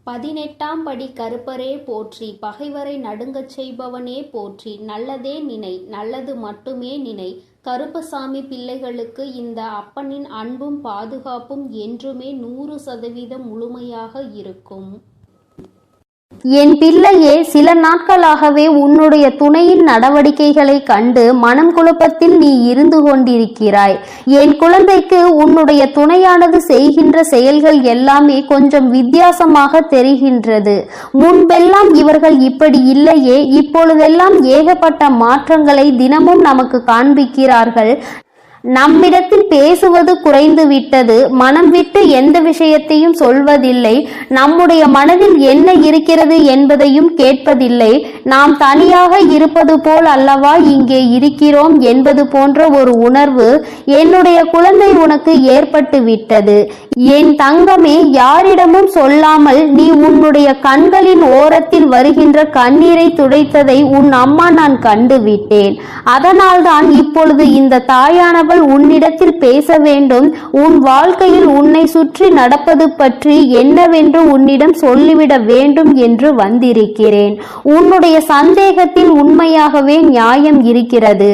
18ஆம் படி கருப்பரே போற்றி, பகைவரை நடுங்கச் செய்பவனே போற்றி, நல்லதே நினை, நல்லது மட்டுமே நினை. கருப்பசாமி பிள்ளைகளுக்கு இந்த அப்பனின் அன்பும் பாதுகாப்பும் என்றுமே 100% முழுமையாக இருக்கும். என் பிள்ளையே, சில நாட்களாகவே உன்னுடைய துணையின் நடவடிக்கைகளை கண்டு மனம் குழப்பத்தில் நீ இருந்து கொண்டிருக்கிறாய். என் குழந்தைக்கு உன்னுடைய துணையானது செய்கின்ற செயல்கள் எல்லாமே கொஞ்சம் வித்தியாசமாக தெரிகின்றது. முன்பெல்லாம் இவர்கள் இப்படி இல்லையே, இப்பொழுதெல்லாம் ஏகப்பட்ட மாற்றங்களை தினமும் நமக்கு காண்பிக்கிறார்கள். நம்மிடத்தில் பேசுவது குறைந்து விட்டது. மனம் விட்டு எந்த விஷயத்தையும் சொல்வதில்லை. நம்முடைய மனதில் என்ன இருக்கிறது என்பதையும் கேட்பதில்லை. நாம் தனியாக இருப்பது போல் அல்லவா இங்கே இருக்கிறோம் என்பது போன்ற ஒரு உணர்வு என்னுடைய குழந்தை உனக்கு ஏற்பட்டு விட்டது. என் தங்கமே, யாரிடமும் சொல்லாமல் நீ உன்னுடைய கண்களின் ஓரத்தில் வருகின்ற கண்ணீரை துடைத்ததை உன் அம்மா நான் கண்டுவிட்டேன். அதனால்தான் இப்பொழுது இந்த தாயானவள் உன்னிடத்தில் பேச வேண்டும். உன் வாழ்க்கையில் உன்னை சுற்றி நடப்பது பற்றி என்னவென்று உன்னிடம் சொல்லிவிட வேண்டும் என்று வந்திருக்கிறேன். உன்னுடைய சந்தேகத்தில் உண்மையாகவே நியாயம் இருக்கிறது.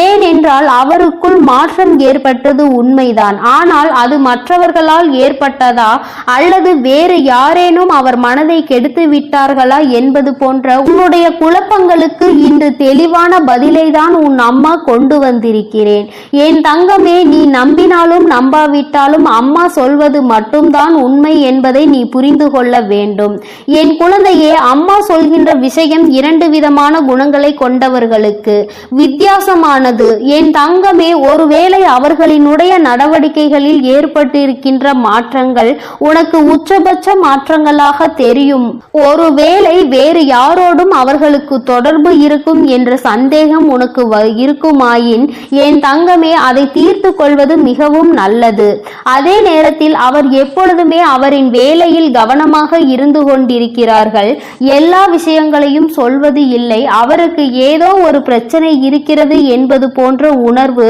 ஏனென்றால் அவருக்குள் மாற்றம் ஏற்பட்டது உண்மைதான். ஆனால் அது மற்றவர்களால் ஏற்பட்டதா அல்லது வேறு யாரேனும் அவர் மனதை கெடுத்து விட்டார்களா என்பது போன்ற உன்னுடைய குழப்பங்களுக்கு இன்று தெளிவான பதிலை தான் உன் அம்மா கொண்டு வந்திருக்கிறேன். என் தங்கமே, நீ நம்பினாலும் நம்பாவிட்டாலும் அம்மா சொல்வது மட்டும்தான் உண்மை என்பதை நீ புரிந்து கொள்ள வேண்டும். என் குழந்தையே, அம்மா சொல்கின்ற விஷயம் 2 விதமான குணங்களை கொண்டவர்களுக்கு வித்தியாசமானது. என் தங்கமே, ஒருவேளை அவர்களினுடைய நடவடிக்கைகளில் ஏற்பட்டிருக்கின்ற மாற்றங்கள் உனக்கு உச்சபட்ச மாற்றங்களாக தெரியும். ஒருவேளை வேறு யாரோடும் அவர்களுக்கு தொடர்பு இருக்கும் என்ற சந்தேகம் உனக்கு இருக்குமாயின் என் தங்கமே, அதை தீர்த்து கொள்வது மிகவும் நல்லது. அதே நேரத்தில் அவர் எப்பொழுதுமே அவரின் வேலையில் கவனமாக இருந்து கொண்டிருக்கிறார்கள். எல்லா விஷயங்களையும் சொல்வது இல்லை. அவருக்கு ஏதோ ஒரு பிரச்சனை இருக்கிறது என்பது போன்ற உணர்வு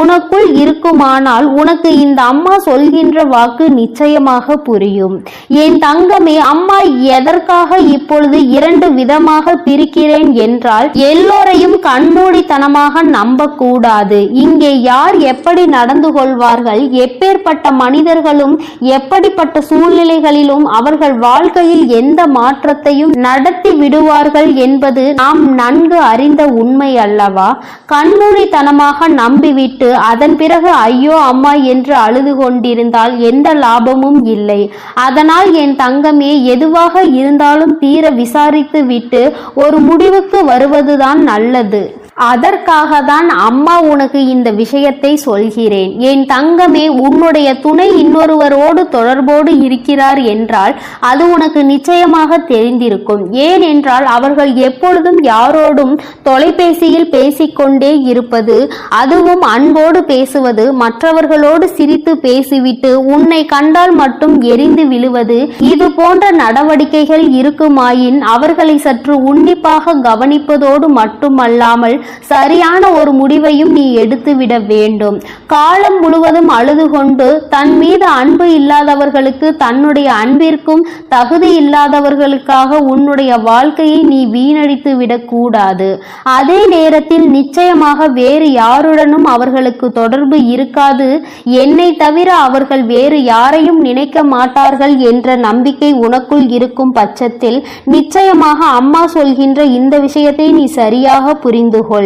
உனக்குள் இருக்குமானால் உனக்கு இந்த அம்மா சொல்கின்ற வாக்கு நிச்சயமாக புரியும். என் தங்கமே, அம்மா எதற்காக இப்பொழுது 2 விதமாக பிரிக்கிறேன் என்றால், எல்லோரையும் கண்மூடித்தனமாக நம்பக்கூடாது. இங்கே யார் எப்படி நடந்து கொள்வார்கள், எப்பேற்பட்ட மனிதர்களும் எப்படிப்பட்ட சூழ்நிலைகளிலும் அவர்கள் வாழ்க்கையில் எந்த மாற்றத்தையும் நடத்தி விடுவார்கள் என்பது நாம் நன்கு அறிந்த உண்மை அல்லவா? கண்மூடித்தனமாக நம்பிவிட்டு அதன் பிறகு ஐயோ அம்மா என்று அழுது கொண்டிருந்தால் எந்த லாபமும் இல்லை. அதனால் என் தங்கமே, எதுவாக இருந்தாலும் தீர விசாரித்து விட்டு ஒரு முடிவுக்கு வருவதுதான் நல்லது. அதற்காக தான் அம்மா உனக்கு இந்த விஷயத்தை சொல்கிறேன். என் தங்கமே, உன்னுடைய துணை இன்னொருவரோடு தொடர்போடு இருக்கிறார் என்றால் அது உனக்கு நிச்சயமாக தெரிந்திருக்கும். ஏனென்றால் அவர்கள் எப்பொழுதும் யாரோடும் தொலைபேசியில் பேசிக்கொண்டே இருப்பது, அதுவும் அன்போடு பேசுவது, மற்றவர்களோடு சிரித்து பேசிவிட்டு உன்னை கண்டால் மட்டும் எரிந்து விழுவது, இது போன்ற நடவடிக்கைகள் இருக்குமாயின் அவர்களை சற்று உன்னிப்பாக கவனிப்பதோடு மட்டுமல்லாமல் சரியான ஒரு முடிவையும் நீ எடுத்துவிட வேண்டும். காலம் முழுவதும் அழுது கொண்டு தன் மீது அன்பு இல்லாதவர்களுக்கு, தன்னுடைய அன்பிற்கும் தகுதி இல்லாதவர்களுக்காக உன்னுடைய வாழ்க்கையை நீ வீணடித்து விடக்கூடாது. அதே நேரத்தில் நிச்சயமாக வேறு யாருடனும் அவர்களுக்கு தொடர்பு இருக்காது. என்னை தவிர அவர்கள் வேறு யாரையும் நினைக்க மாட்டார்கள் என்ற நம்பிக்கை உனக்குள் இருக்கும் பட்சத்தில் நிச்சயமாக அம்மா சொல்கின்ற இந்த விஷயத்தை நீ சரியாக புரிந்து கொள்.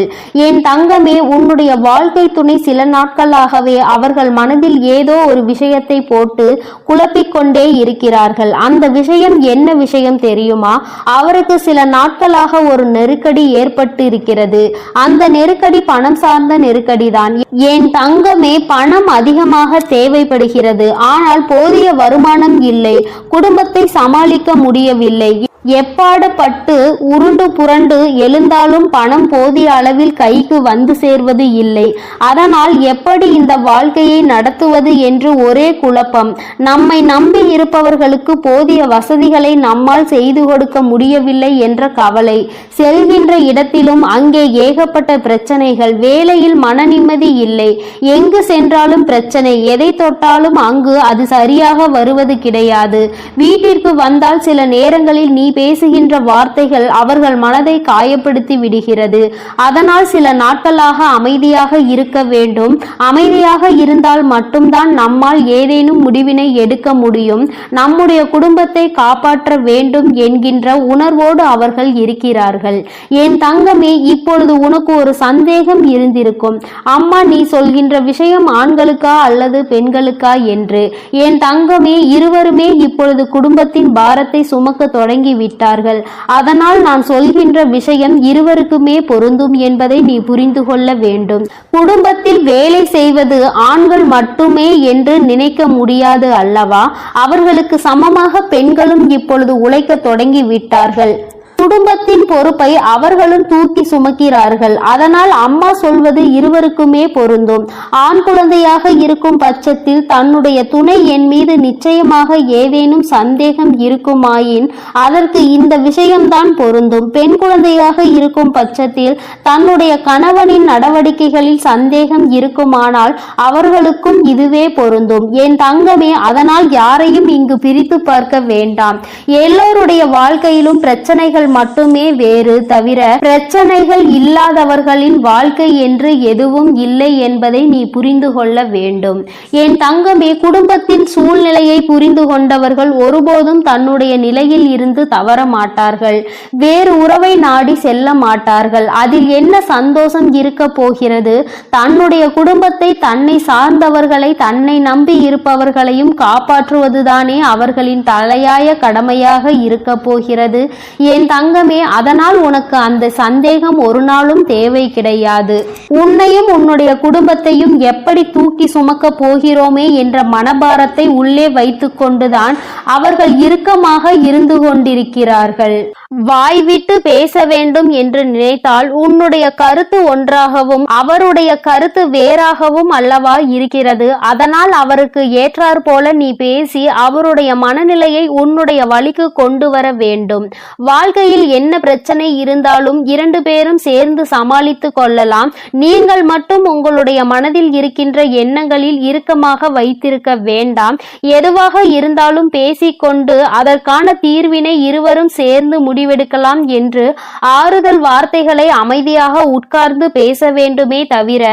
என் தங்கமே, உன்னுடைய வாழ்க்கை துணை சில நாட்களாகவே அவர்கள் மனதில் ஏதோ ஒரு விஷயத்தை போட்டு குழப்பிக்கொண்டே இருக்கிறார்கள். அந்த விஷயம் என்ன விஷயம் தெரியுமா? அவருக்கு சில நாட்களாக ஒரு நெருக்கடி ஏற்பட்டு இருக்கிறது. அந்த நெருக்கடி பணம் சார்ந்த நெருக்கடி தான். என் தங்கமே, பணம் அதிகமாக தேவைப்படுகிறது. ஆனால் போதிய வருமானம் இல்லை. குடும்பத்தை சமாளிக்க முடியவில்லை. எப்பாடுபட்டு உருண்டு புரண்டு எழுந்தாலும் பணம் போதிய அளவில் கைக்கு வந்து சேர்வது இல்லை. அதனால் எப்படி இந்த வாழ்க்கையை நடத்துவது என்று ஒரே குழப்பம். நம்மை நம்பி இருப்பவர்களுக்கு போதிய வசதிகளை நம்மால் செய்து கொடுக்க முடியவில்லை என்ற கவலை. செல்கின்ற இடத்திலும் அங்கே ஏகப்பட்ட பிரச்சனைகள். வேலையில் மன நிம்மதி இல்லை. எங்கு சென்றாலும் பிரச்சனை. எதை தொட்டாலும் அங்கு அது சரியாக வருவது கிடையாது. வீட்டிற்கு வந்தால் சில நேரங்களில் நீ பேசுகின்ற வார்த்தைகள் அவர்கள் மனதை காயப்படுத்தி விடுகிறது. அதனால் சில நாட்களாக அமைதியாக இருக்க வேண்டும். அமைதியாக இருந்தால் மட்டும்தான் நம்மால் ஏதேனும் முடிவினை எடுக்க முடியும். நம்முடைய குடும்பத்தை காப்பாற்ற வேண்டும் என்கின்ற உணர்வோடு அவர்கள் இருக்கிறார்கள். என் தங்கமே, இப்பொழுது உனக்கு ஒரு சந்தேகம் இருந்திருக்கும். அம்மா, நீ சொல்கின்ற விஷயம் ஆண்களுக்கா அல்லது பெண்களுக்கா என்று. என் தங்கமே, இருவருமே இப்பொழுது குடும்பத்தின் பாரத்தை சுமக்க தொடங்கி விட்டார்கள். அதனால் நான் சொல்கின்ற விஷயம் இருவருக்குமே பொருந்தும் என்பதை நீ புரிந்து கொள்ள வேண்டும். குடும்பத்தில் வேலை செய்வது ஆண்கள் மட்டுமே என்று நினைக்க முடியாது அல்லவா? அவர்களுக்கு சமமாக பெண்களும் இப்பொழுது உழைக்க தொடங்கி விட்டார்கள். குடும்பத்தின் பொறுப்பை அவர்களும் தூக்கி சுமக்கிறார்கள். அதனால் அம்மா சொல்வது இருவருக்குமே பொருந்தும். ஆண் குழந்தையாக இருக்கும் பட்சத்தில் தன்னுடைய துணை என் மீது நிச்சயமாக ஏதேனும் சந்தேகம் இருக்குமாயின் அதற்கு இந்த விஷயம்தான் பொருந்தும். பெண் குழந்தையாக இருக்கும் பட்சத்தில் தன்னுடைய கணவனின் நடவடிக்கைகளில் சந்தேகம் இருக்குமானால் அவர்களுக்கும் இதுவே பொருந்தும். என் தங்கமே, அதனால் யாரையும் இங்கு பிரித்து பார்க்க வேண்டாம். எல்லோருடைய வாழ்க்கையிலும் பிரச்சனைகள் மட்டுமே வேறு தவிர பிரச்சனைகள் இல்லாதவர்களின் வாழ்க்கை என்று எதுவும் இல்லை என்பதை நீ புரிந்து கொள்ள வேண்டும். என் தங்கமே, குடும்பத்தின் சூழ்நிலையை புரிந்து கொண்டவர்கள் ஒருபோதும் தன்னுடைய நிலையில் இருந்து தவற மாட்டார்கள். வேறு உறவை நாடி செல்ல மாட்டார்கள். அதில் என்ன சந்தோஷம் இருக்க போகிறது? தன்னுடைய குடும்பத்தை, தன்னை சார்ந்தவர்களை, தன்னை நம்பி இருப்பவர்களையும் காப்பாற்றுவதுதானே அவர்களின் தலையாய கடமையாக இருக்க போகிறது. என் தங்கமே, அதனால் உனக்கு அந்த சந்தேகம் ஒரு நாளும் தேவை கிடையாது. உன்னையும் உன்னுடைய குடும்பத்தையும் எப்படி தூக்கி சுமக்க போகிறோமே என்ற மனபாரத்தை உள்ளே வைத்துக் கொண்டுதான் அவர்கள் இறுக்கமாக இருந்து கொண்டிருக்கிறார்கள். வாய் விட்டு பேச வேண்டும் என்று நினைத்தால் உன்னுடைய கருத்து ஒன்றாகவும் அவருடைய கருத்து வேறாகவும் அல்லவா இருக்கிறது. அதனால் அவருக்கு ஏற்றாற் போல நீ பேசி அவருடைய மனநிலையை உன்னுடைய வழிக்கு கொண்டு வர வேண்டும். வாழ்க்கையில் என்ன பிரச்சனை இருந்தாலும் இரண்டு பேரும் சேர்ந்து சமாளித்து கொள்ளலாம். நீங்கள் மட்டும் உங்களுடைய மனதில் இருக்கின்ற எண்ணங்களில் இறுக்கமாக வைத்திருக்க வேண்டாம். எதுவாக இருந்தாலும் பேசிக்கொண்டு அதற்கான தீர்வினை இருவரும் சேர்ந்து முடிவெடுக்கலாம் என்று ஆறுதல் வார்த்தைகளை அமைதியாக உட்கார்ந்து பேச வேண்டுமே தவிர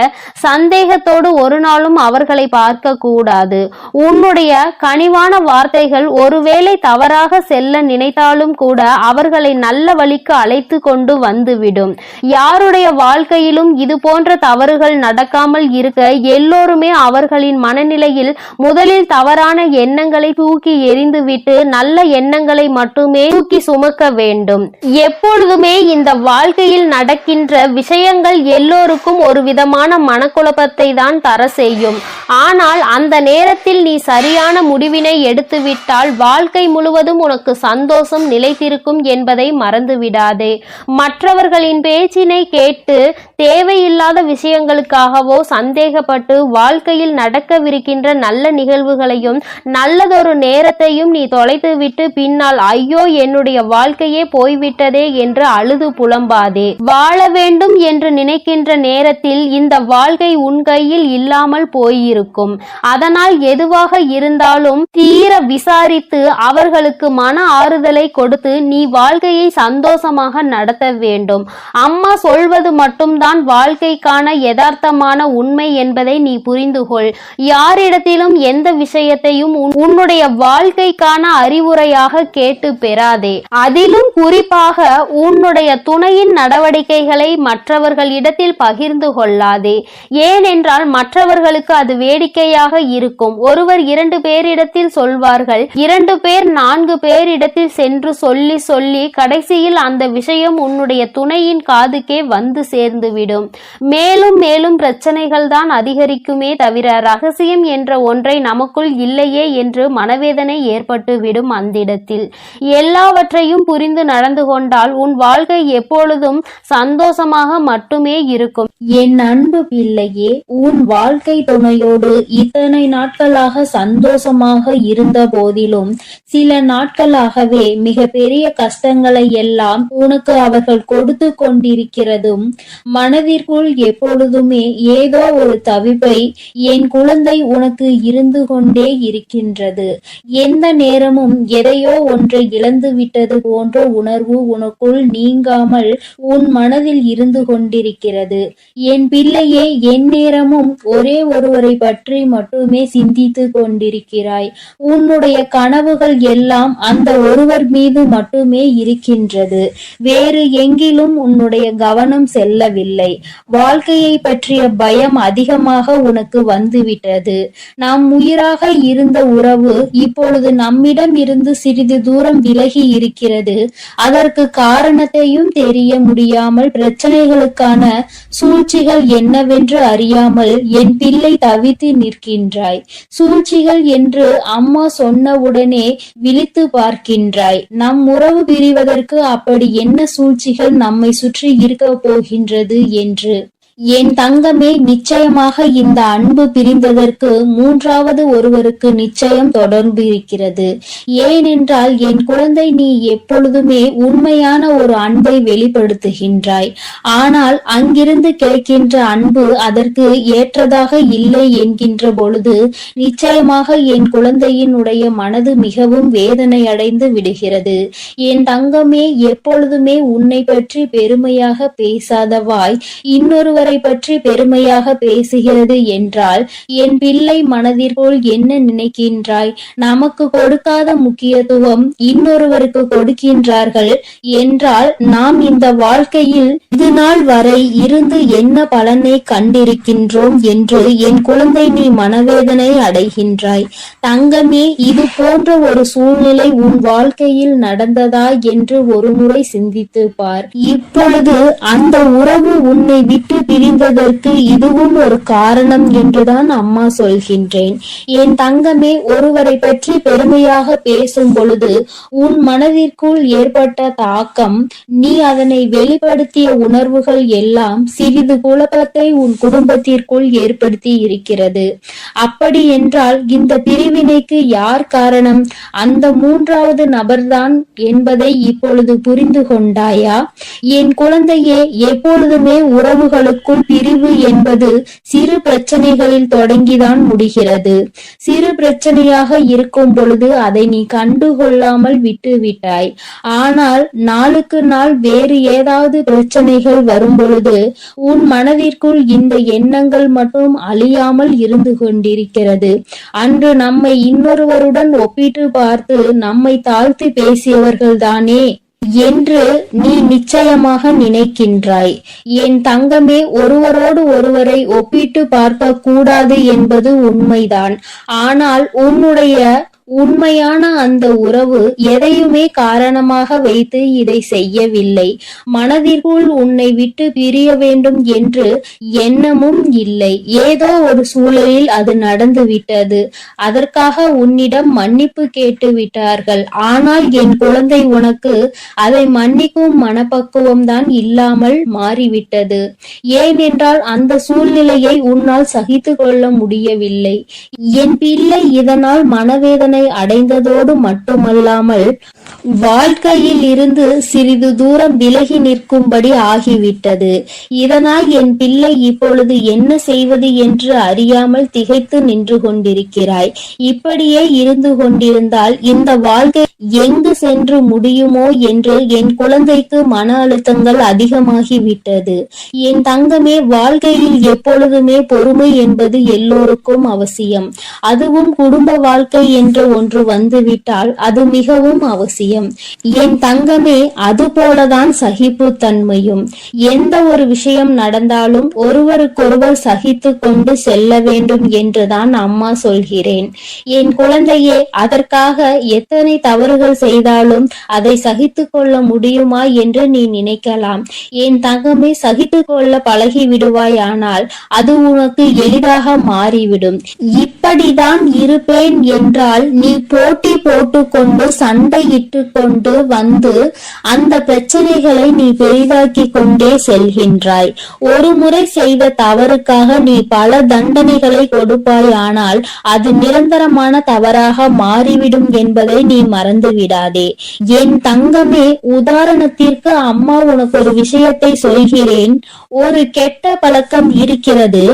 சந்தேகத்தோடு ஒரு நாளும் அவர்களை பார்க்க கூடாது. உன்னுடைய கனிவான வார்த்தைகள் ஒருவேளை தவறாக செல்ல நினைத்தாலும் கூட அவர்களை நல்ல வழிக்கு அழைத்து கொண்டு வந்துவிடும். யாருடைய வாழ்க்கையிலும் இது போன்ற தவறுகள் நடக்காமல் இருக்க எல்லோருமே அவர்களின் மனநிலையில் முதலில் தவறான எண்ணங்களை தூக்கி எறிந்துவிட்டு நல்ல எண்ணங்களை மட்டுமே தூக்கி சுமக்க வேண்டும். எப்பொழுதுமே இந்த வாழ்க்கையில் நடக்கின்ற விஷயங்கள் எல்லோருக்கும் ஒரு விதமான மனக்குழப்பத்தை தான் தர செய்யும். ஆனால் அந்த நேரத்தில் நீ சரியான முடிவினை எடுத்துவிட்டால் வாழ்க்கை முழுவதும் உனக்கு சந்தோஷம் நிலைத்திருக்கும் என்பதை மறந்து விடாதே. மற்றவர்களின் பேச்சினை கேட்டு தேவையில்லாத விஷயங்களுக்காகவோ சந்தேகப்பட்டு வாழ்க்கையில் நடக்கவிருக்கின்ற நல்ல நிகழ்வுகளையும் நல்லதொரு நேரத்தையும் நீ தொலைத்துவிட்டு பின்னால் ஐயோ என்னுடைய வாழ்க்கையே போய்விட்டதே என்று அழுது புலம்பாதே. வாழ வேண்டும் என்று நினைக்கின்ற நேரத்தில் இந்த வாழ்க்கை உன் கையில் இல்லாமல் போயிருக்கும். அதனால் எதுவாக இருந்தாலும் தீர விசாரித்து அவர்களுக்கு மன ஆறுதலை கொடுத்து நீ வாழ்க்கையை சந்தோஷமாக நடத்த வேண்டும். அம்மா சொல்வது மட்டும்தான் வாழ்க்கைக்கான யதார்த்தமான உண்மை என்பதை நீ புரிந்து கொள். யாரிடத்திலும் எந்த விஷயத்தையும் உன்னுடைய வாழ்க்கைக்கான அறிவுரையாக கேட்டு பெறாதே. அதிலும் குறிப்பாக உன்னுடைய துணையின் நடவடிக்கைகளை மற்றவர்களிடத்தில் பகிர்ந்து கொள்ளாதே. ஏனென்றால் மற்றவர்களுக்கு அது வேடிக்கையாக இருக்கும். ஒருவர் 2 பேரிடத்தில் சொல்வார்கள், 2 பேர் 4 பேரிடத்தில் சென்று சொல்லி சொல்லி கடைசியில் அந்த விஷயம் உன்னுடைய துணையின் காதுக்கே வந்து சேர்ந்துவிடும். மேலும் மேலும் பிரச்சனைகள் தான் அதிகரிக்குமே தவிர ரகசியம் என்ற ஒன்றை நமக்குள் இல்லையே என்று மனவேதனை ஏற்பட்டுவிடும். அந்த இடத்தில் எல்லாவற்றையும் புரிந்து புரிந்து நடந்து கொண்டால் உன் வாழ்க்கை எப்பொழுதும் சந்தோஷமாக மட்டுமே இருக்கும். என் அன்பு பிள்ளையே, உன் வாழ்க்கை துணையோடு இத்தனை நாட்களாக சந்தோஷமாக இருந்த போதிலும் சில நாட்களாகவே மிக பெரிய கஷ்டங்களை எல்லாம் உனக்கு அவர்கள் கொடுத்து கொண்டிருக்கிறதும், மனதிற்குள் எப்பொழுதுமே ஏதோ ஒரு தவிப்பை என் குழந்தை உனக்கு இருந்து கொண்டே இருக்கின்றது. எந்த நேரமும் எதையோ ஒன்றை இழந்து விட்டது போன்ற உணர்வு உனக்குள் நீங்காமல் உன் மனதில் இருந்து கொண்டிருக்கிறது. என் பிள்ளையே, என் நேரமும் ஒரே ஒருவரை பற்றி மட்டுமே சிந்தித்து கொண்டிருக்கிறாய். உன்னுடைய கனவுகள் எல்லாம் அந்த ஒருவர் மீது மட்டுமே இருக்கின்றது. வேறு எங்கிலும் உன்னுடைய கவனம் செல்லவில்லை. வாழ்க்கையை பற்றிய பயம் அதிகமாக உனக்கு வந்துவிட்டது. நாம் உயிராக இருந்த உறவு இப்பொழுது நம்மிடம் இருந்து சிறிது தூரம் விலகி இருக்கிறது. அதற்கு காரணத்தையும் தெரிய முடியாமல், பிரச்சனைகளுக்கான சூழ்ச்சிகள் என்னவென்று அறியாமல் என் பிள்ளை தவித்து நிற்கின்றாய். சூழ்ச்சிகள் என்று அம்மா சொன்னவுடனே விழித்து பார்க்கின்றாய். நம் உறவு பிரிவதற்கு அப்படி என்ன சூழ்ச்சிகள் நம்மை சுற்றி இருக்க போகின்றது என்று. என் தங்கமே, நிச்சயமாக இந்த அன்பு பிரிந்ததற்கு மூன்றாவது ஒருவருக்கு நிச்சயம் தொடர்பு இருக்கிறது. ஏனென்றால் என் குழந்தை, நீ எப்பொழுதுமே உண்மையான ஒரு அன்பை வெளிப்படுத்துகின்றாய். ஆனால் அங்கிருந்து கிடைக்கின்ற அன்பு அதற்கு ஏற்றதாக இல்லை என்கின்ற பொழுது நிச்சயமாக என் குழந்தையினுடைய மனது மிகவும் வேதனை அடைந்து விடுகிறது. என் தங்கமே, எப்பொழுதுமே உன்னை பற்றி பெருமையாக பேசாதவாய் இன்னொருவரை பற்றி பெருமையாக பேசுகிறது என்றால் என் பிள்ளை மனதிற்குள் என்ன நினைக்கின்றாய்? நமக்கு கொடுக்காத முக்கியத்துவம் இன்னொருவருக்கு கொடுக்கின்றார்கள் என்றால் நாம் இந்த வாழ்க்கையில் இது நாள் வரை இருந்து என்ன பலனை கண்டிருக்கின்றோம் என்று என் குழந்தை நீ மனவேதனை அடைகின்றாய். தங்கமே, இது போன்ற ஒரு சூழ்நிலை உன் வாழ்க்கையில் நடந்ததா என்று ஒரு முறை சிந்தித்து பார். இப்பொழுது அந்த உறவு உன்னை விட்டு பிரிந்ததற்கு இதுவும் ஒரு காரணம் என்றுதான் அம்மா சொல்கின்றேன். என் தங்கமே, ஒருவரை பற்றி பெருமையாக பேசும் பொழுது உன் மனதிற்குள் ஏற்பட்ட தாக்கம், நீ அதனை வெளிப்படுத்திய உணர்வுகள் எல்லாம் சிறிது குழப்பத்தை உன் குடும்பத்திற்குள் ஏற்படுத்தி இருக்கிறது. அப்படி என்றால் இந்த பிரிவினைக்கு யார் காரணம்? அந்த மூன்றாவது நபர்தான் என்பதை இப்பொழுது புரிந்து கொண்டாயா? என் குழந்தையே, எப்பொழுதுமே உறவுகளுக்குள் பிரிவு என்பது சிறு பிரச்சனைகளில் தொடங்கிதான் முடிகிறது. சிறு பிரச்சனையாக இருக்கும் பொழுது அதை நீ கண்டுகொள்ளாமல் விட்டுவிட்டாய். ஆனால் நாளுக்கு நாள் வேறு ஏதாவது பிரச்சனைகள் வரும் பொழுது உன் மனதிற்குள் இந்த எண்ணங்கள் மட்டும் அழியாமல் இருந்து கொண்டிருக்கிறது. அன்று நம்மை இன்னொருவருடன் ஒப்பிட்டு பார்த்து நம்மை தாழ்த்தி பேசியவர்கள் தானே என்று நீ நிச்சயமாக நினைக்கின்றாய். என் தங்கமே, ஒருவரோடு ஒருவரை ஒப்பிட்டு பார்க்க கூடாது என்பது உண்மைதான். ஆனால் உன்னுடைய உண்மையான அந்த உறவு எதையுமே காரணமாக வைத்து இதை செய்யவில்லை. மனதிற்குள் உன்னை விட்டு பிரிய வேண்டும் என்று எண்ணமும் இல்லை. ஏதோ ஒரு சூழலில் அது நடந்து விட்டது. அதற்காக உன்னிடம் மன்னிப்பு கேட்டு விட்டார்கள். ஆனால் என் குழந்தை, உனக்கு அதை மன்னிக்கும் மனப்பக்குவம் தான் இல்லாமல் மாறிவிட்டது. ஏனென்றால் அந்த சூழ்நிலையை உன்னால் சகித்து கொள்ள முடியவில்லை. என் பிள்ளை இதனால் மனவேதனை அடைந்ததோடு மட்டுமல்லாமல் வாழ்க்கையில் இருந்து சிறிது தூரம் விலகி நிற்கும்படி ஆகிவிட்டது. இதனால் என் பிள்ளை இப்பொழுது என்ன செய்வது என்று அறியாமல் திகைத்து நின்று கொண்டிருக்கிறாய். இப்படியே இருந்து கொண்டிருந்தால் இந்த வாழ்க்கை எங்கு சென்று முடியுமோ என்று என் குழந்தைக்கு மன அழுத்தங்கள் அதிகமாகிவிட்டது. என் தங்கமே, வாழ்க்கையில் எப்பொழுதுமே பொறுமை என்பது எல்லோருக்கும் அவசியம். அதுவும் குடும்ப வாழ்க்கை என்ற ஒன்று வந்துவிட்டால் அது மிகவும் அவசியம். என் தங்கமே, அது போலதான் சகிப்பு தன்மையும். எந்த ஒரு விஷயம் நடந்தாலும் ஒருவருக்கொருவர் சகித்து கொண்டு செல்ல வேண்டும் என்றுதான் அம்மா சொல்கிறேன். என் குழந்தையே, அதற்காக எத்தனை தவறுகள் செய்தாலும் அதை சகித்து கொள்ள முடியுமா என்று நீ நினைக்கலாம். என் தங்கமே, சகித்து கொள்ள பழகி விடுவாயானால் அது உனக்கு எளிதாக மாறிவிடும். இப்படிதான் இருப்பேன் என்றால் நீ போட்டி போட்டுக்கொண்டு சண்டையிட்டு கொண்டு வந்து அந்த பிரச்சனைகளை நீ பெரிதாக்கி கொண்டே செல்கின்றாய். ஒரு முறை செய்த தவறுக்காக நீ பல தண்டனைகளை கொடுப்பாயானால் அது நிரந்தரமான தவறாக மாறிவிடும் என்பதை நீ மறந்து விடாதே. என் தங்கமே, உதாரணத்திற்கு அம்மா உனக்கு ஒரு விஷயத்தை சொல்கிறேன். ஒரு கெட்ட பழக்கம் இருக்கிறது.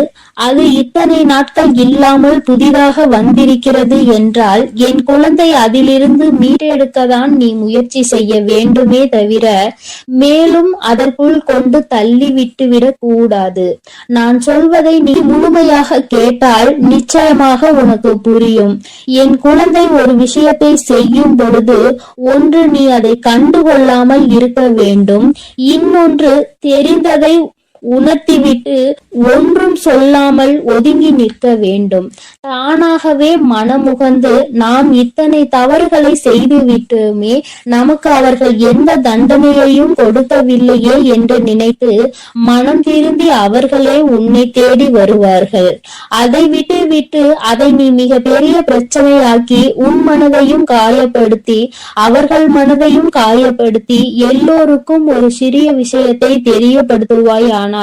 அது இத்தனை நாட்கள் இல்லாமல் புதிதாக வந்திருக்கிறது என்றால் என் குழந்தை அதிலிருந்து மீட்டெடுக்கத்தான் நீ முயற்சி செய்ய வேண்டுமே தவிர மேலும் அதற்குள் கொண்டு தள்ளி விட்டுவிடக் கூடாது. நான் சொல்வதை நீ முழுமையாக கேட்டால் நிச்சயமாக உனக்கு புரியும். என் குழந்தை ஒரு விஷயத்தை செய்யும் பொழுது ஒன்று நீ அதை கண்டுகொள்ளாமல் இருக்க வேண்டும், இன்னொன்று தெரிந்ததை உணர்த்திவிட்டு ஒன்றும் சொல்லாமல் ஒதுங்கி நிற்க வேண்டும். தானாகவே மனமுகந்து நாம் இத்தனை தவறுகளை செய்து விட்டோமே, நமக்கு அவர்கள் எந்த தண்டனையையும் கொடுக்கவில்லையே என்று நினைத்து மனம் திருந்தி அவர்களே உன்னை தேடி வருவார்கள். அதை விட்டு அதை நீ மிக பெரிய பிரச்சனையாக்கி உன் மனதையும் காயப்படுத்தி அவர்கள் மனதையும் காயப்படுத்தி எல்லோருக்கும் ஒரு சிறிய விஷயத்தை தெரியப்படுத்துவாய். ஆனால்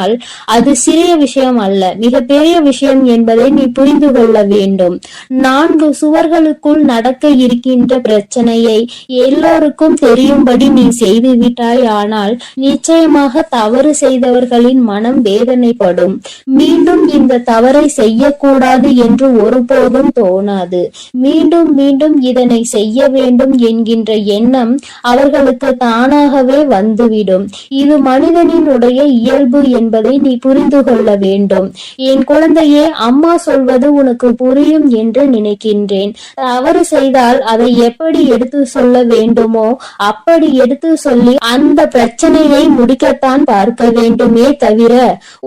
அது சிறிய விஷயம் அல்ல, மிக பெரிய விஷயம் என்பதை நீ புரிந்து கொள்ள வேண்டும். 4 சுவர்களுக்குள் நடக்க இருக்கின்ற பிரச்சனையை எல்லோருக்கும் தெரியும்படி நீ செய்து விட்டாய். ஆனால் நிச்சயமாக தவறு செய்தவர்களின் மனம் வேதனைப்படும். மீண்டும் இந்த தவறை செய்யக்கூடாது என்று ஒருபோதும் தோணாது. மீண்டும் மீண்டும் இதனை செய்ய வேண்டும் என்கின்ற எண்ணம் அவர்களுக்கு தானாகவே வந்துவிடும். இது மனிதனினுடைய இயல்பு என்பதை நீ புரிந்து கொள்ள வேண்டும். என் குழந்தையே, அம்மா சொல்வது உனக்கு புரியும் என்று நினைக்கின்றேன். தவறு செய்தால் அதை எப்படி எடுத்து சொல்ல வேண்டுமோ அப்படி எடுத்து சொல்லி அந்த பிரச்சனையை முடிக்கத்தான் பார்க்க வேண்டுமே தவிர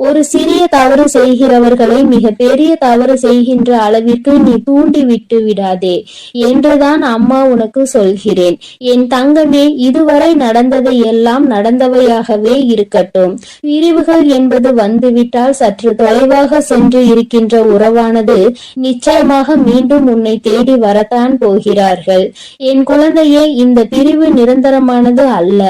ஒரு சிறிய தவறு செய்கிறவர்களை மிக பெரிய தவறு செய்கின்ற அளவிற்கு நீ தூண்டி விட்டு விடாதே என்றுதான் அம்மா உனக்கு சொல்கிறேன். என் தங்கமே, இதுவரை நடந்ததை எல்லாம் நடந்தவையாகவே இருக்கட்டும். பிரிவுகள் என்பது வந்துவிட்டால் சற்று தொலைவாக சென்று இருக்கின்ற உறவானது நிச்சயமாக மீண்டும் உன்னை தேடி வரத்தான் போகிறார்கள். என் குழந்தையே, இந்த பிரிவு நிரந்தரமானது அல்ல.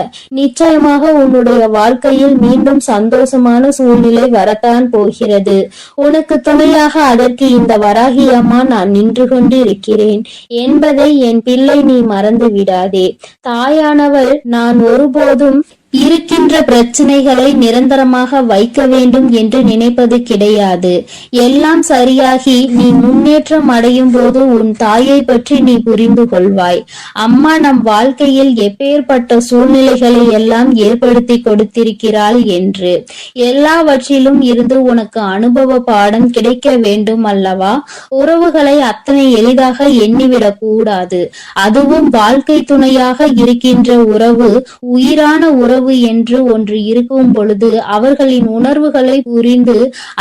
நிச்சயமாக உன்னுடைய வாழ்க்கையில் மீண்டும் சந்தோஷமான சூழ்நிலை வரத்தான் போகிறது. உனக்கு துணையாக அதற்கு இந்த வராகி அம்மா நான் நின்று கொண்டு இருக்கிறேன் என்பதை என் பிள்ளை நீ மறந்து விடாதே. தாயானவள் நான் ஒருபோதும் இருக்கின்ற பிரச்சனைகளை நிரந்தரமாக வைக்க வேண்டும் என்று நினைப்பது கிடையாது. எல்லாம் சரியாகி நீ முன்னேற்றம் அடையும் போது உன் தாயை பற்றி நீ புரிந்து கொள்வாய். அம்மா நம் வாழ்க்கையில் எப்பேற்பட்ட சூழ்நிலைகளை எல்லாம் ஏற்படுத்தி கொடுத்திருக்கிறாள் என்று. எல்லாவற்றிலும் இருந்து உனக்கு அனுபவ பாடம் கிடைக்க வேண்டும் அல்லவா? உறவுகளை அத்தனை எளிதாக எண்ணிவிடக் கூடாது. அதுவும் வாழ்க்கை துணையாக இருக்கின்ற உறவு, உயிரான உறவு என்று ஒன்று இருக்கும் பொழுது அவர்களின் உணர்வுகளை புரிந்து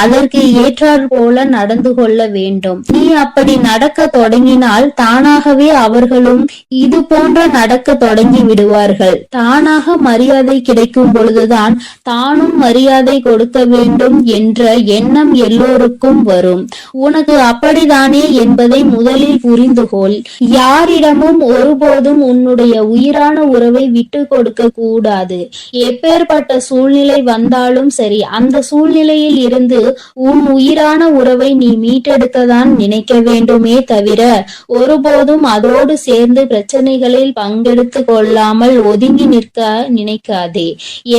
அதற்கு ஏற்றாற் போல நடந்து கொள்ள வேண்டும். நீ அப்படி நடக்க தொடங்கினால் தானாகவே அவர்களும் இது போன்ற நடக்க தொடங்கி விடுவார்கள். தானாக மரியாதை கிடைக்கும் பொழுதுதான் தானும் மரியாதை கொடுக்க வேண்டும் என்ற எண்ணம் எல்லோருக்கும் வரும். உனக்கு அப்படித்தானே என்பதை முதலில் புரிந்துகொள். யாரிடமும் ஒருபோதும் உன்னுடைய உயிரான உறவை விட்டு கொடுக்க கூடாது. எப்பேற்பட்ட சூழ்நிலை வந்தாலும் சரி, அந்த சூழ்நிலையில் இருந்து உன் உயிரான உறவை நீ மீட்டெடுக்கத்தான் நினைக்க வேண்டுமே தவிர ஒருபோதும் அதோடு சேர்ந்து பிரச்சனைகளில் பங்கெடுத்து கொள்ளாமல் ஒதுங்கி நிற்க நினைக்காதே.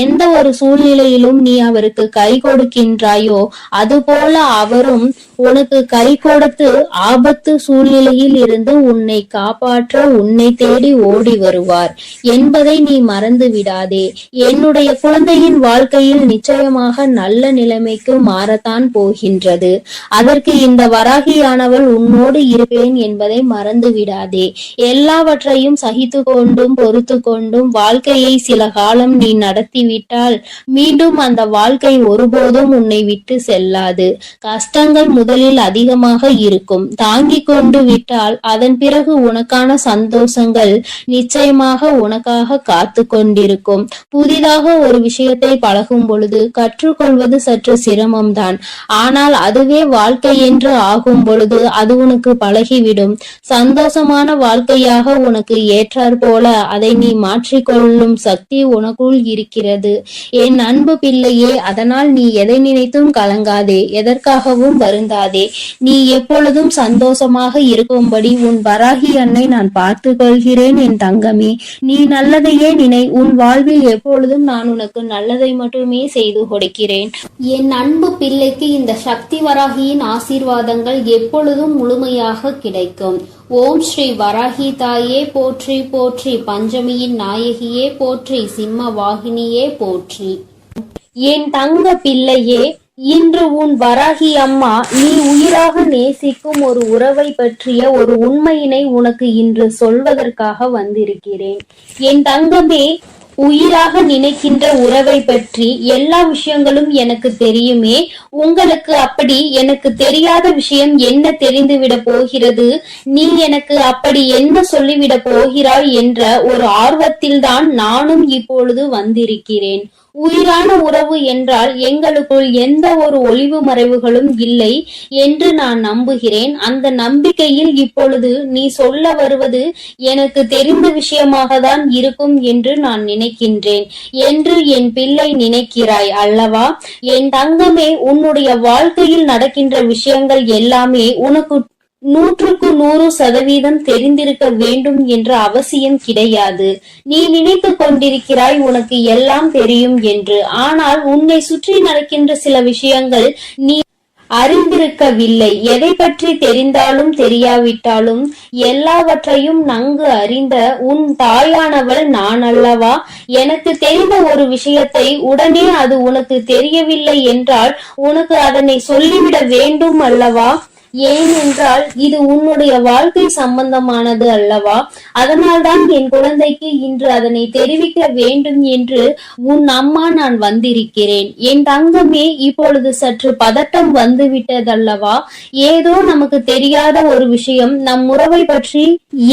எந்த ஒரு சூழ்நிலையிலும் நீ அவருக்கு கை கொடுக்கின்றாயோ அதுபோல அவரும் உனக்கு கை கொடுத்து ஆபத்து சூழ்நிலையில் இருந்து உன்னை காப்பாற்ற உன்னை தேடி ஓடி வருவார் என்பதை நீ மறந்து விடாதே. என்னுடைய குழந்தையின் வாழ்க்கையில் நிச்சயமாக நல்ல நிலைமைக்கு மாறத்தான் போகின்றது. அதற்கு இந்த வராகியானவள் உன்னோடு இருப்பேன் என்பதை மறந்து விடாதே. எல்லாவற்றையும் சகித்து கொண்டும் பொறுத்து கொண்டும் வாழ்க்கையை சில காலம் நீ நடத்திவிட்டால் மீண்டும் அந்த வாழ்க்கை ஒருபோதும் உன்னை விட்டு செல்லாது. கஷ்டங்கள் முதலில் அதிகமாக இருக்கும். தாங்கிக் கொண்டு விட்டால் அதன் பிறகு உனக்கான சந்தோஷங்கள் நிச்சயமாக உனக்காக காத்து கொண்டிருக்கும். புதிதாக ஒரு விஷயத்தை பழகும் பொழுது கற்றுக்கொள்வது சற்று சிரமம்தான். ஆனால் அதுவே வாழ்க்கை என்று ஆகும் பொழுது அது உனக்கு பழகிவிடும். சந்தோஷமான வாழ்க்கையாக உனக்கு ஏற்றாற் போல அதை நீ மாற்றிக்கொள்ளும் சக்தி உனக்குள் இருக்கிறது. என் அன்பு பிள்ளையே, அதனால் நீ எதை நினைத்தும் கலங்காதே, எதற்காகவும் வருந்தாதே. நீ எப்பொழுதும் சந்தோஷமாக இருக்கும்படி உன் வராகி அன்னை நான் பார்த்து கொள்கிறேன் என் தங்கமே. நீ நல்லதையே நினை. உன் வாழ்வில் எப்பொழுதும் நான் உனக்கு நல்லதை மட்டுமே செய்து கொடுக்கிறேன். என் அன்பு பிள்ளைக்கு இந்த சக்தி வராகியின் ஆசீர்வாதங்கள் எப்பொழுதும் முழுமையாக கிடைக்கும். ஓம் ஸ்ரீ வராகி தாயே போற்றி போற்றி, பஞ்சமியின் நாயகியே போற்றி, சிம்ம வாகினியே போற்றி. என் தங்க பிள்ளையே, இன்று உன் வராகி அம்மா நீ உயிராக நேசிக்கும் ஒரு உறவை பற்றிய ஒரு உண்மையினை உனக்கு இன்று சொல்வதற்காக வந்திருக்கிறேன். என் தங்கமே, உயிராக நினைக்கின்ற உறவை பற்றி எல்லா விஷயங்களும் எனக்கு தெரியுமே. உங்களுக்கு அப்படி எனக்கு தெரியாத விஷயம் என்ன தெரிந்துவிட போகிறது? நீ எனக்கு அப்படி என்ன சொல்லிவிட போகிறாய் என்ற ஒரு ஆர்வத்தில்தான் நானும் இப்பொழுது வந்திருக்கிறேன். உயிரான உறவு என்றால் எங்களுக்குள் எந்த ஒரு ஒளிவு மறைவுகளும் இல்லை என்று நான் நம்புகிறேன். அந்த நம்பிக்கையில் இப்பொழுது நீ சொல்ல வருவது எனக்கு தெரிந்த விஷயமாக தான் இருக்கும் என்று நான் நினைக்கின்றேன் என்று என் பிள்ளை நினைக்கிறாய் அல்லவா? என் தங்கமே, உன்னுடைய வாழ்க்கையில் நடக்கின்ற விஷயங்கள் எல்லாமே உனக்கு 100% தெரிந்திருக்க வேண்டும் என்ற அவசியம் கிடையாது. நீ நினைத்து கொண்டிருக்கிறாய் உனக்கு எல்லாம் தெரியும் என்று. ஆனால் உன்னை சுற்றி நடக்கின்ற சில விஷயங்கள் நீ அறிந்திருக்கவில்லை. எதை பற்றி தெரிந்தாலும் தெரியாவிட்டாலும் எல்லாவற்றையும் நன்கு அறிந்த உன் தாயானவள் நான் அல்லவா? எனக்கு தெரிந்த ஒரு விஷயத்தை உடனே அது உனக்கு தெரியவில்லை என்றால் உனக்கு அதனை சொல்லிவிட வேண்டும் அல்லவா? ஏனென்றால் இது உன்னுடைய வாழ்க்கை சம்பந்தமானது அல்லவா? அதனால்தான் என் குழந்தைக்கு இன்று அதனை தெரிவிக்க வேண்டும் என்று உன் அம்மா நான் வந்திருக்கிறேன். என் தங்கமே, இப்பொழுது சற்று பதட்டம் வந்து விட்டதல்லவா? ஏதோ நமக்கு தெரியாத ஒரு விஷயம் நம் உறவை பற்றி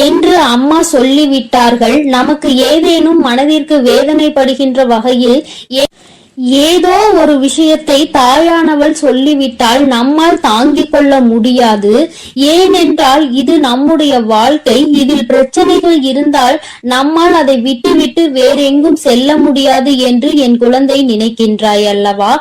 என்று அம்மா சொல்லிவிட்டார்கள். நமக்கு ஏதேனும் மனதிற்கு வேதனைப்படுகின்ற வகையில் ஏதோ ஒரு விஷயத்தை தாயானவள் சொல்லிவிட்டால் நம்மால் தாங்கிக் கொள்ள முடியாது. ஏனென்றால் இது நம்முடைய வாழ்க்கை. இதில் பிரச்சனைகள் இருந்தால் நம்மால் அதை விட்டுவிட்டு வேறெங்கும் செல்ல முடியாது என்று என் குழந்தை நினைக்கின்றாய் அல்லவா?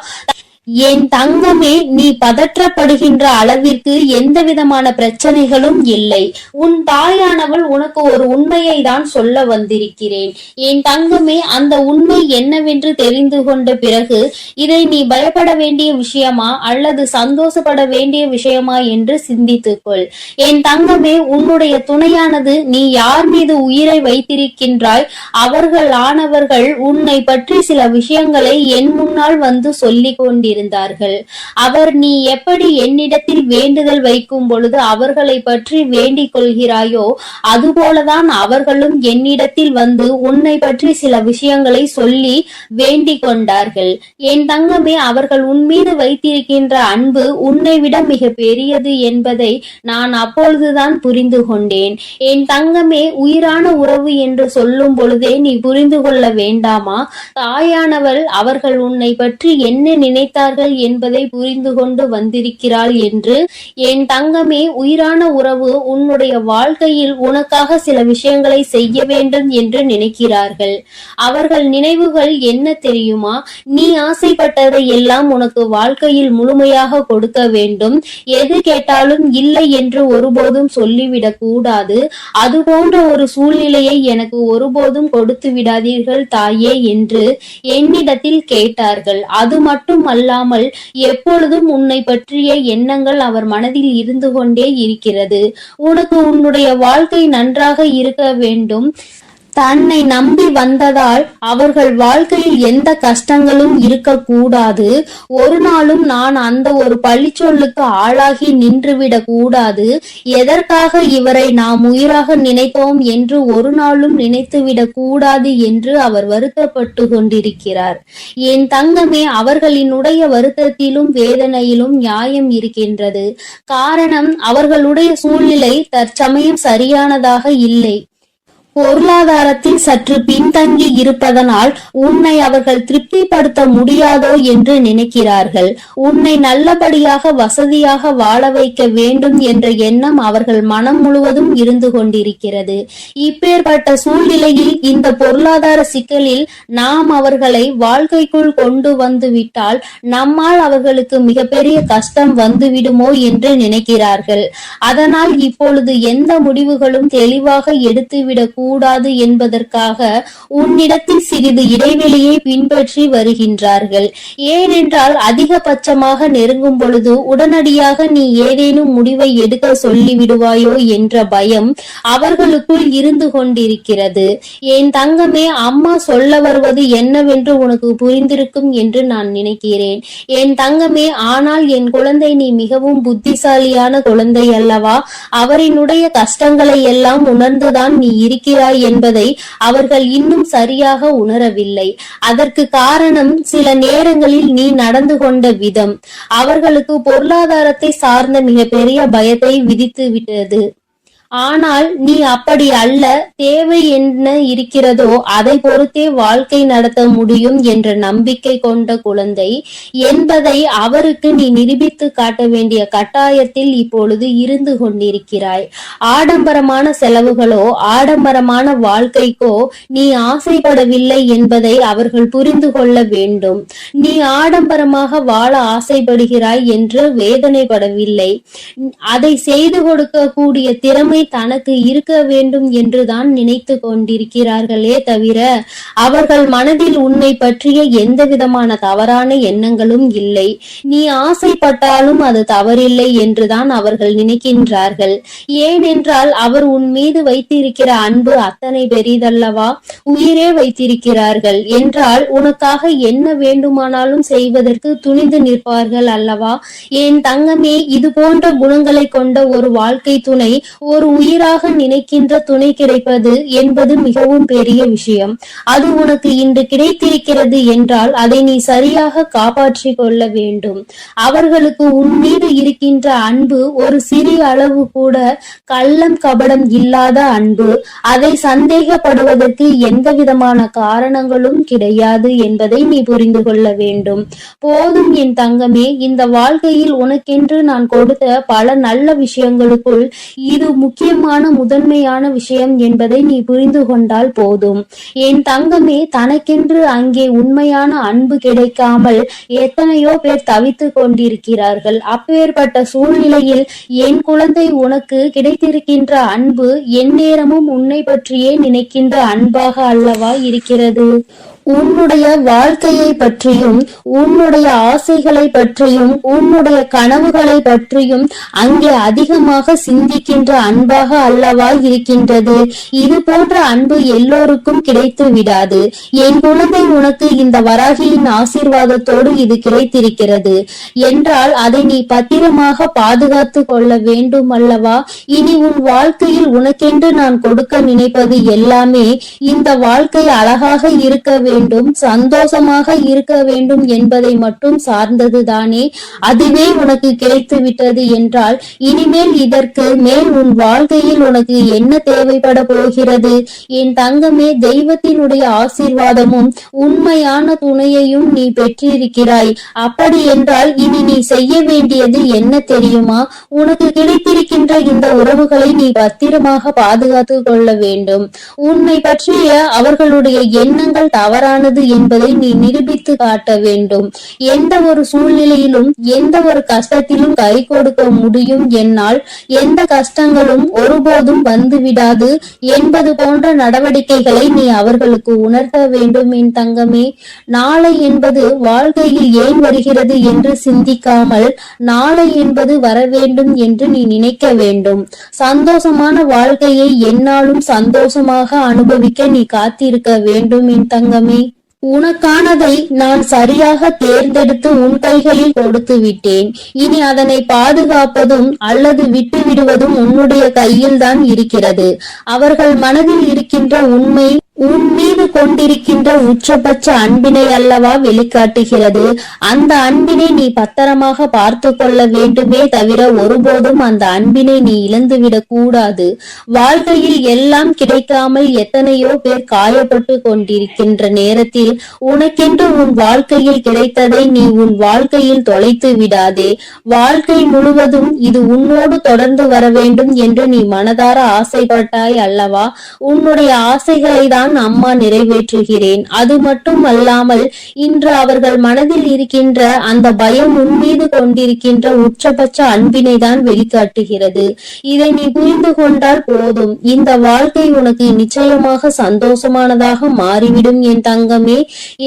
என் தங்கமே, நீ பதற்றப்படுகின்ற அளவிற்கு எந்த விதமான பிரச்சனைகளும் இல்லை. உன் தாயானவள் உனக்கு ஒரு உண்மையை தான் சொல்ல வந்திருக்கிறேன். என் தங்கமே, அந்த உண்மை என்னவென்று தெரிந்து கொண்ட பிறகு இதை நீ பயப்பட வேண்டிய விஷயமா அல்லது சந்தோஷப்பட வேண்டிய விஷயமா என்று சிந்தித்துக்கொள். என் தங்கமே, உன்னுடைய துணையானது நீ யார் மீது உயிரை வைத்திருக்கின்றாய் அவர்கள் ஆனவர்கள் உன்னை பற்றி சில விஷயங்களை என் முன்னால் வந்து சொல்லிக் கொண்டிருந்தார்கள். அவர் நீ எப்படி என்னிடத்தில் வேண்டுதல் வைக்கும் பொழுது அவர்களை பற்றி வேண்டிக் கொள்கிறாயோ அதுபோலதான் அவர்களும் என்னிடத்தில் வந்து உன்னை பற்றி சில விஷயங்களை சொல்லி வேண்டிக் கொண்டார்கள். என் தங்கமே, அவர்கள் உன் மீது வைத்திருக்கின்ற அன்பு உன்னை விட மிக பெரியது என்பதை நான் அப்பொழுதுதான் புரிந்து கொண்டேன். என் தங்கமே, உயிரான உறவு என்று சொல்லும் பொழுதே நீ புரிந்து கொள்ள வேண்டாமா? தாயானவள் அவர்கள் உன்னை பற்றி என்ன நினைத்தார்கள் என்பதை புரிந்து கொண்டு வந்திருக்கிறாள் என்று. என் தங்கமே, உயிரான உறவு உன்னுடைய வாழ்க்கையில் உனக்காக சில விஷயங்களை செய்ய வேண்டும் என்று நினைக்கிறார்கள். அவர்கள் நினைவுகள் என்ன தெரியுமா? நீ ஆசைப்பட்டதை எல்லாம் உனக்கு வாழ்க்கையில் முழுமையாக கொடுக்க வேண்டும். எது கேட்டாலும் இல்லை என்று ஒருபோதும் சொல்லிவிடக் கூடாது. அது போன்ற ஒரு சூழ்நிலையை எனக்கு ஒருபோதும் கொடுத்து விடாதீர்கள் தாயே என்று என்னிடத்தில் கேட்டார்கள். அது மட்டும் அல்லாமல் எப்பொழுதும் உன்னை பற்றிய எண்ணங்கள் அவர் மனதில் இருந்து கொண்டே இருக்கிறது. உனக்கு உன்னுடைய வாழ்க்கை நன்றாக இருக்க வேண்டும். தன்னை நம்பி வந்ததால் அவர்கள் வாழ்க்கையில் எந்த கஷ்டங்களும் இருக்கக்கூடாது. ஒரு நாளும் நான் அந்த ஒரு பழிச்சொல்லுக்கு ஆளாகி நின்றுவிடக் கூடாது. எதற்காக இவரை நாம் உயிராக நினைத்தோம் என்று ஒரு நாளும் நினைத்துவிடக் கூடாது என்று அவர் வருத்தப்பட்டு கொண்டிருக்கிறார். என் தங்கமே, அவர்களினுடைய வருத்தத்திலும் வேதனையிலும் நியாயம் இருக்கின்றது. காரணம், அவர்களுடைய சூழ்நிலை தற்சமயம் சரியானதாக இல்லை. பொருளாதாரத்தில் சற்று பின்தங்கி இருப்பதனால் உன்னை அவர்கள் திருப்திப்படுத்த முடியாதோ என்று நினைக்கிறார்கள். உன்னை நல்லபடியாக வசதியாக வாழ வைக்க வேண்டும் என்ற எண்ணம் அவர்கள் மனம் முழுவதும் இருந்து கொண்டிருக்கிறது. இப்பேற்பட்ட சூழ்நிலையில் இந்த பொருளாதார சிக்கலில் நாம் அவர்களை வாழ்க்கைக்குள் கொண்டு வந்து விட்டால் நம்மால் அவர்களுக்கு மிகப்பெரிய கஷ்டம் வந்துவிடுமோ என்று நினைக்கிறார்கள். அதனால் இப்பொழுது எந்த முடிவுகளும் தெளிவாக எடுத்துவிடக் கூடாது என்பதற்காக உன்னிடத்தில் சிறிது இடைவெளியை பின்பற்றி வருகின்றார்கள். ஏனென்றால் அதிகபட்சமாக நெருங்கும் பொழுது உடனடியாக நீ ஏதேனும் முடிவை எடுக்க சொல்லிவிடுவாயோ என்ற பயம் அவர்களுக்குள் இருந்து கொண்டிருக்கிறது. என் தங்கமே, அம்மா சொல்ல வருவது என்னவென்று உனக்கு புரிந்திருக்கும் என்று நான் நினைக்கிறேன். என் தங்கமே, ஆனால் என் குழந்தை, நீ மிகவும் புத்திசாலியான குழந்தை அல்லவா? அவரினுடைய கஷ்டங்களை எல்லாம் உணர்ந்துதான் நீ இருக்கிறாய் என்பதை அவர்கள் இன்னும் சரியாக உணரவில்லை. அதற்கு காரணம் சில நேரங்களில் நீ நடந்து கொண்ட விதம் அவர்களுக்கு பொருளாதாரத்தை சார்ந்த மிகப்பெரிய பயத்தை விதித்து விட்டது. ஆனால் நீ அப்படி அல்ல. தேவை என்ன இருக்கிறதோ அதை பொறுத்தே வாழ்க்கை நடத்த முடியும் என்ற நம்பிக்கை கொண்ட குழந்தை என்பதை அவருக்கு நீ நிரூபித்து காட்ட வேண்டிய கட்டாயத்தில் இப்பொழுது இருந்து கொண்டிருக்கிறாய். ஆடம்பரமான செலவுகளோ ஆடம்பரமான வாழ்க்கைக்கோ நீ ஆசைப்படவில்லை என்பதை அவர்கள் புரிந்து கொள்ள வேண்டும். நீ ஆடம்பரமாக வாழ ஆசைப்படுகிறாய் என்று வேதனைப்படவில்லை. அதை செய்து கொடுக்க கூடிய திறமை தனக்கு இருக்க வேண்டும் என்றுதான் நினைத்து கொண்டிருக்கிறார்களே தவிர அவர்கள் மனதில் உன்னை பற்றிய எந்த விதமான தவறான எண்ணங்களும் இல்லை. நீ ஆசைப்பட்டாலும் அது தவறில்லை என்றுதான் அவர்கள் நினைக்கின்றார்கள். ஏனென்றால் அவர் உன் மீது வைத்திருக்கிற அன்பு அத்தனை பெரிதல்லவா? உயிரே வைத்திருக்கிறார்கள் என்றால் உனக்காக என்ன வேண்டுமானாலும் செய்வதற்கு துணிந்து நிற்பார்கள் அல்லவா? என் தங்கமே, இது போன்ற குணங்களை கொண்ட ஒரு வாழ்க்கை துணை, ஒரு உயிராக நினைக்கின்ற துணை கிடைப்பது என்பது மிகவும் பெரிய விஷயம். அது உனக்கு இன்று கிடைத்திருக்கிறது என்றால் அதை நீ சரியாக காப்பாற்றிக் கொள்ள வேண்டும். அவர்களுக்கு உன் மீது இருக்கின்ற அன்பு ஒரு சிறிய அளவு கூட கள்ளம் கபடம் இல்லாத அன்பு. அதை சந்தேகப்படுவதற்கு எந்த விதமான காரணங்களும் கிடையாது என்பதை நீ புரிந்து கொள்ள வேண்டும். போதும் என் தங்கமே, இந்த வாழ்க்கையில் உனக்கென்று நான் கொடுத்த பல நல்ல விஷயங்களுக்குள் இது முக்கியமான முதன்மையான விஷயம் என்பதை நீ புரிந்து கொண்டால் போதும். என் தங்கமே, தனக்கென்று அங்கே உண்மையான அன்பு கிடைக்காமல் எத்தனையோ பேர் தவித்துக் கொண்டிருக்கிறார்கள். அப்பேற்பட்ட சூழ்நிலையில் என் குழந்தை, உனக்கு கிடைத்திருக்கின்ற அன்பு எந்நேரமும் உன்னை பற்றியே நினைக்கின்ற அன்பாக அல்லவா இருக்கிறது? உன்னுடைய வாழ்க்கையை பற்றியும் உன்னுடைய ஆசைகளை பற்றியும் உன்னுடைய கனவுகளை பற்றியும் அங்கே அதிகமாக சிந்திக்கின்ற அன்பாக அல்லவா இருக்கின்றது. இது போன்ற அன்பு எல்லோருக்கும் கிடைத்து விடாது. என் குழந்தை, உனக்கு இந்த வராகியின் ஆசீர்வாதத்தோடு இது கிடைத்திருக்கிறது என்றால் அதை நீ பத்திரமாக பாதுகாத்து கொள்ள வேண்டும் அல்லவா? இனி உன் வாழ்க்கையில் உனக்கென்று நான் கொடுக்க நினைப்பது எல்லாமே இந்த வாழ்க்கை அழகாக இருக்க வேண்டும், சந்தோஷமாக இருக்க வேண்டும் என்பதை மட்டும் சார்ந்ததுதானே. அதுவே உனக்கு கிடைத்து விட்டது என்றால் இனிமேல் இதற்கு மேல் உன் வாழ்க்கையில் உனக்கு என்ன தேவைப்பட போகிறது? என் தங்கமே, தெய்வத்தினுடைய ஆசீர்வாதமும் உண்மையான துணையையும் நீ பெற்றிருக்கிறாய். அப்படி என்றால் இனி நீ செய்ய வேண்டியது என்ன தெரியுமா? உனக்கு கிடைத்திருக்கின்ற இந்த உறவுகளை நீ பத்திரமாக பாதுகாத்து கொள்ள வேண்டும். உன்னை பற்றிய அவர்களுடைய எண்ணங்கள் தவறாக தவறானது என்பதை நீ நிரூபித்து காட்ட வேண்டும். எந்த ஒரு சூழ்நிலையிலும் எந்த ஒரு கஷ்டத்திலும் கை கொடுக்க முடியும், என்னால் எந்த கஷ்டங்களும் ஒருபோதும் வந்துவிடாது என்பது போன்ற நடவடிக்கைகளை நீ அவர்களுக்கு உணர்த்த வேண்டும் என் தங்கமே. நாளை என்பது வாழ்க்கையில் ஏன் வருகிறது என்று சிந்திக்காமல் நாளை என்பது வர வேண்டும் என்று நீ நினைக்க வேண்டும். சந்தோஷமான வாழ்க்கையை எந்நாளும் சந்தோஷமாக அனுபவிக்க நீ காத்திருக்க வேண்டும் என் தங்கமே. உனக்கானதை நான் சரியாக தேர்ந்தெடுத்து உன் கைகளில் கொடுத்து விட்டேன். இனி அதனை பாதுகாப்பதும் அல்லது விட்டு விடுவதும் உன்னுடைய கையில் தான் இருக்கிறது. அவர்கள் மனதில் இருக்கின்ற உண்மை உன் மீது கொண்டிருக்கின்ற உச்சபட்ச அன்பினை அல்லவா வெளிக்காட்டுகிறது. அந்த அன்பினை நீ பத்திரமாக பார்த்து கொள்ள வேண்டுமே தவிர ஒருபோதும் அந்த அன்பினை நீ இழந்துவிடக் கூடாது. வாழ்க்கையில் எல்லாம் கிடைக்காமல் எத்தனையோ பேர் காயப்பட்டு கொண்டிருக்கின்ற நேரத்தில் உனக்கென்று உன் வாழ்க்கையில் கிடைத்ததை நீ உன் வாழ்க்கையில் தொலைத்து விடாதே. வாழ்க்கை முழுவதும் இது உன்னோடு தொடர்ந்து வர வேண்டும் என்று நீ மனதார ஆசைப்பட்டாய் அல்லவா? உன்னுடைய ஆசைகளை தான் அம்மா நிறைவேற்றுகிறேன். அது மட்டும் அல்லாமல் இன்று அவர்கள் மனதில் இருக்கின்ற அந்த பயம் உன் மீது கொண்டிருக்கின்ற உச்சபட்ச அன்பினை தான் வெளிக்காட்டுகிறது. இதை நீ புரிந்து கொண்டால் போதும். இந்த வாழ்க்கை உனக்கு நிச்சயமாக சந்தோஷமானதாக மாறிவிடும் என் தங்கமே.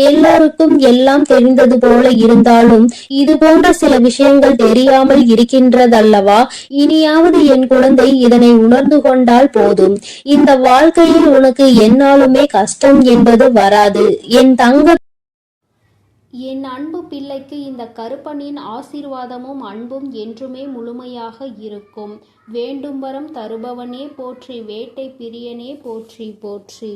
எல்லாருக்கும் எல்லாம் தெரிந்தது போல இருந்தாலும் இது போன்ற சில விஷயங்கள் தெரியாமல் இருக்கின்றதல்லவா? இனியாவது என் குழந்தை இதனை உணர்ந்து கொண்டால் போதும். இந்த வாழ்க்கையில் உனக்கு என்னாலுமே கஷ்டம் என்பது வராது என் தங்க. என் அன்பு பிள்ளைக்கு இந்த கருப்பனின் ஆசீர்வாதமும் அன்பும் என்றுமே முழுமையாக இருக்கும். வேண்டும் வரம் தருபவனே போற்றி, வேட்டை பிரியனே போற்றி போற்றி.